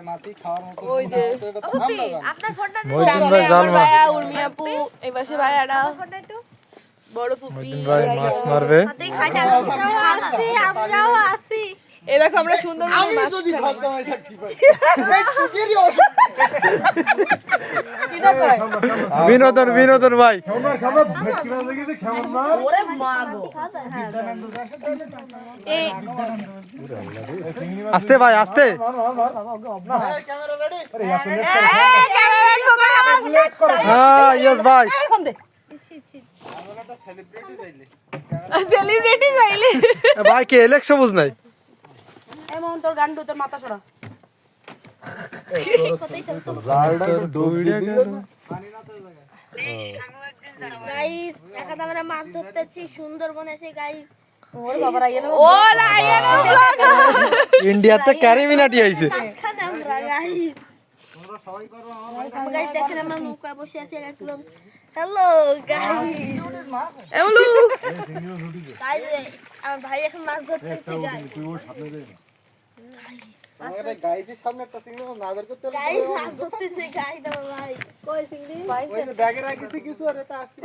মাটি খাওয়ার মতো ওই যে আপনার ফোনটা সামনে আমার ভাইয়া উর্মি আপু এই পাশে ভাইয়াটা বড় ফুপি ভাই মাছ মারবে আমরাও আসি এই দেখো আমরা সুন্দর মাছ যদি খতমাই থাকতে পারি বিনোদন বিনোদন ভাই খাবার ভেটকি মাছ দেখেছি খাবার না ওরে মা গো এই আস্তে ভাই আস্তে ক্যামেরা রেডি ক্যামেরাম্যান ফোকাস হ্যাঁ ইয়েস ভাই আমরাটা সেলিব্রিটি যাইলে সেলিব্রিটি চাইলে ভাই কে এলেক সবুজ নাই এমন তোর গান্ডু তোর মাথা ছড়া গাইস এখন আমরা মাছ ধরতেছি সুন্দরবনে সেই গাইস ওরে বাবারা এলো ও রায়ানো ব্লগ ইন্ডিয়াতে ক্যারিমিনাটি আইছে খান আমরা গাইস তোমরা সবাই করো গাইস দেখেন আমরা নৌকা বসে আছি একদম হ্যালো গাইস এমলু গাইস আমার ভাই এখন মাছ ধরতেছে গাইস আমাদের গাইজের সামনে একটা সিঙ্গেল না বের করতে গাইস মাছ ধরতেছে গাইস আমার ভাই কই সিংড়ি ওই যে ব্যাগে রাখিছি কিছু আর এটা আজকে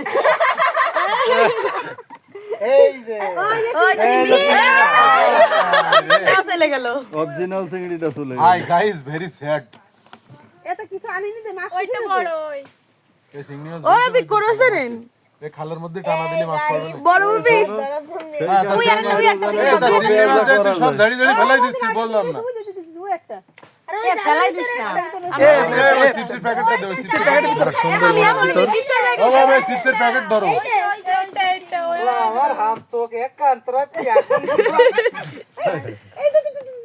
এই যে চলে গেল অরিজিনাল চিংড়িটা চলে হাই গাইস ভেরি স্যাড এটা কিছু আনিনি দে মাছ ওইটা বড় ওই এই চিংড়ি মাছ ওরা বি করছেন এই খালের মধ্যে টানা দিলে মাছ পড়বে না বড় মুভি হ্যাঁ তা চিংড়ি মাছ দেখতে সব ঝাড়ি ঝাড়ি ফেলাই দিচ্ছি বললাম না তুই একটা আরে ফেলাই দিস না এই চিপসের প্যাকেটটা দাও চিপসের প্যাকেট আমি আমার বিচিষ্টা ও বাবা চিপসের প্যাকেট ধরো আমার হাত তো এক কান্তরা কি আসল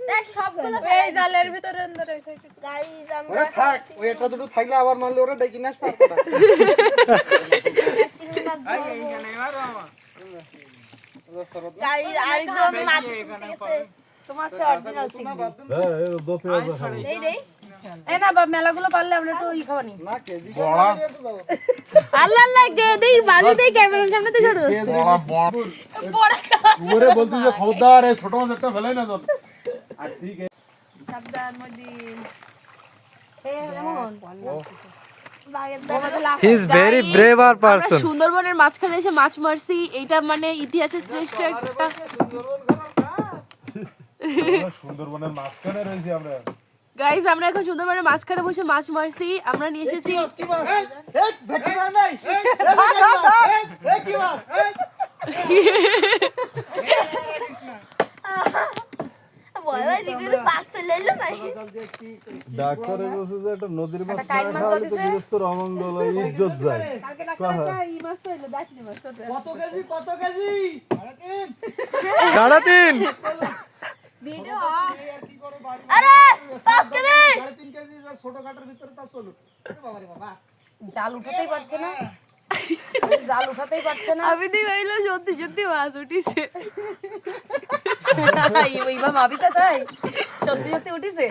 দেখ সবগুলো এই জালের ভিতরে আন্দর আছে গাইস আমরা ওরে থাক ওই এটা দুটো থাকলে আবার মারলে ওরে ডেকে নাস পারবো গাইস আরেকজন মাছ ধরতেছে তোমার সে অরিজিনাল চিংড়ি হ্যাঁ এই দো পেঁয়াজ খাবো এই রে এই না বাপ মেলাগুলো পারলে আমরা একটু ই খাবানি না কেজি বড়া আল্লাহ আল্লাহ কে দেই বাজি দেই ক্যামেরার সামনে তো ছোট বড়া ওরে বলতি যে খবরদার এই ছোট মাছ একটা ফেলাই না তো আর ঠিক আছে সাবধান মদি এই এমন he is very brave are আমরা পারসন সুন্দরবনের মাঝখানে এসে মাছ মারছি এইটা মানে ইতিহাসের শ্রেষ্ঠ একটা সুন্দরবনের মাঝখানে রয়েছি আমরা গাইস আমরা এখন সুন্দরবনের মাঝখানে বসে মাছ মারছি আমরা নিয়ে এসেছি কি মাছ এই ভেটকি মাছ নাই এই কি মাছ বড় দিকে পাক ফেলে না ডাক্তারে বলছে যে একটা নদীর মাছ না খাওয়ালে তো গৃহস্থর অমঙ্গল হয়, ইজ্জত যায়। কালকে ডাক্তার ই মাছ পাইলো দাঁতনি মাছ কত কেজি 3.5 ভিডিও আর কি করো বাড়ি আরে পাক কেজি 3.5 কেজি ছোট কাটার ভিতরে তা চলো বাবা রে বাবা জাল উঠাতেই পারছে না জাল উঠাতেই পারছে না আমি তো ভাইলো সত্যি সত্যি মাছ উঠিছে এইবার মাবিটা তাই সত্যি সত্যি উঠিছে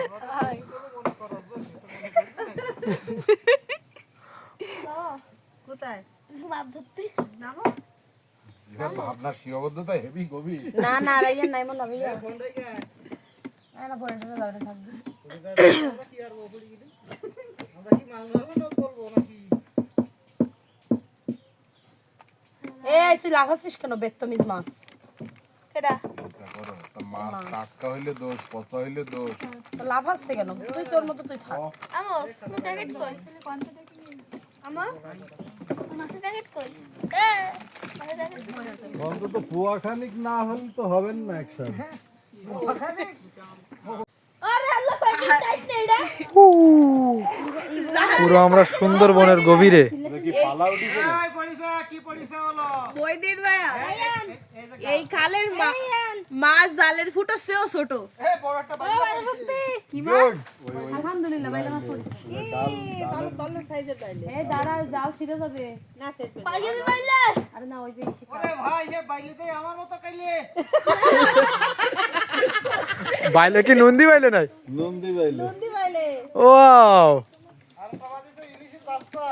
কোথায় মাছ ধরতে এটা ভাবনা সীমাবদ্ধতা হেভি গভীর না না রাইয়া নাই মন ভাইয়া না না ফোনটা লাউডে থাকবে কি আর বলি কি আমরা কি মাছ ধরবো না করবো নাকি এই তুই লাগাচ্ছিস কেন বেত্তমিজ মাছ কেডা মাছ টাটকা হইলে দোষ পচা হইলে দোষ তো লাভ আসছে কেন তুই তোর মতো তুই থাক আমো প্যাকেট কই আমো মাছের প্যাকেট কই অন্তত পোয়া খানিক না হলে তো হবেন না একসাথে। আরে আল্লাহ কই টাইট নেই রে পুরো আমরা সুন্দরবনের গভীরে কি পড়িছে হলো বইদিন ভাইয়া এই খালের মাছ জালের ফুটো সেও ছোট এই বড় একটা কি মাছ আলহামদুলিল্লাহ বাইলা মাছ পড়ছে ভালো ভালো সাইজের তাইলে এই দাঁড়া যাও ছিড়ে যাবে না সেট পাগল বাইলে আরে না ওই যে ওরে ভাই এ বাইলেতে আমার মতো কাইলে বাইলে কি নন্দী বাইলে নাই নন্দী বাইলে নন্দী বাইলে ওয়াও আর সবাই তো ইলিশের বাচ্চা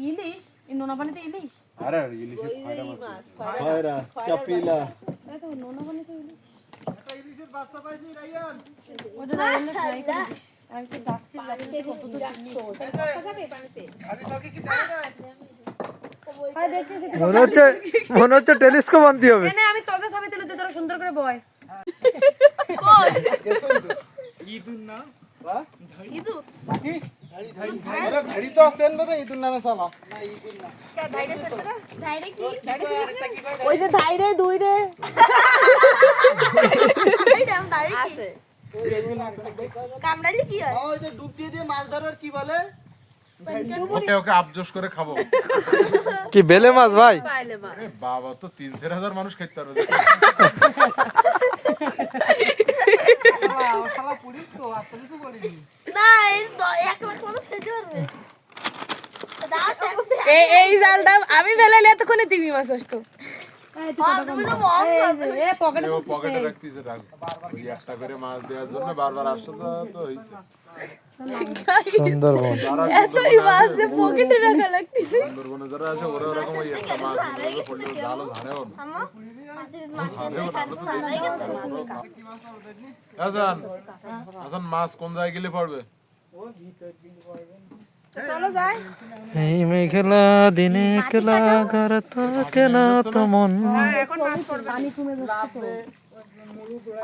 ইলিশ এই নোনা পানিতে ইলিশ আরে ইলিশের খয়রা চাপিলা এটা তো নোনা পানিতে ইলিশ একটা ইলিশের বাচ্চা পাইছি রাইয়ান ওটা রান্না ট্রাই করে আর একটু জাস্তি মনে হচ্ছে টেলিস্কোপ আনতে হবে। এনে আমি তোকে ছবি তুলে দিই, তোরা সুন্দর করে বয়। ধাড়ি তো আছেন বলে ইদুর নামে চালা। ওই যে ধাইরে দুই রে কামড়াইলে কি হয়? ওই যে ডুব দিয়ে দিয়ে মাছ ধরার কি বলে? ওকে ওকে আবজোস করে খাবো। কি বেলে মাছ ভাই? বাবা তো 3-4 মানুষ খেতে পারবে। শালা পুলিশ তো আর তো কিছু বলিনি। না, এই 1 লাখ মানুষ খেতে পারবে। এই জালটা আমি ফেলাইলে এতক্ষণে তিমি মাছ আসতো। তুমি তো বল এ পকেটে ও পকেটে রাখতেছে রাখ। ওই একটা করে মাছ দেওয়ার জন্য বারবার আসতে তো হইছে। সুন্দরবন। এতই মাছ যে পকেটে রাখা লাগতেছে। সুন্দরবনে যারা আসে ওরা ওরকম ওই একটা মাছ ধরে পড়লে জালও ধরেও না। হাসান হাসান মাছ কোন জায়গায় গেলে পড়বে? এই মেঘলা দিনে একলা ঘর থাকে না তো মন।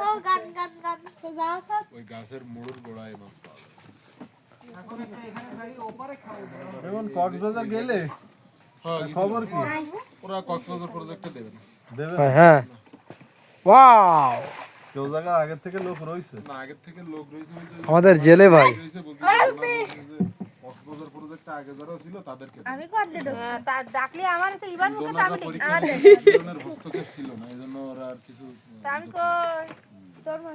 ও গান গান গান যা সব ওই গাছের মুড়ুর গোড়ায় মাছ পাওয়া যায়। এখন কক্সবাজার গেলে হ্যাঁ, খবর কি? ওরা কক্সবাজার প্রজেক্টে দেবে না। দেবে হ্যাঁ ওয়াও, কেউ জায়গা আগে থেকে লোক রয়েছে। না আগের থেকে লোক রয়েছে ওই যে আমাদের জেলে ভাই। রয়েছে বলতে কক্সবাজার প্রজেক্টটা আগে যারা ছিল তাদেরকে আমি কত দেব? তা ডাকলি আমার তো ইবার মুখে তো আমি পরীক্ষার হস্তক্ষেপ ছিল না, এই জন্য ওরা আর কিছু আমি কই তোর মা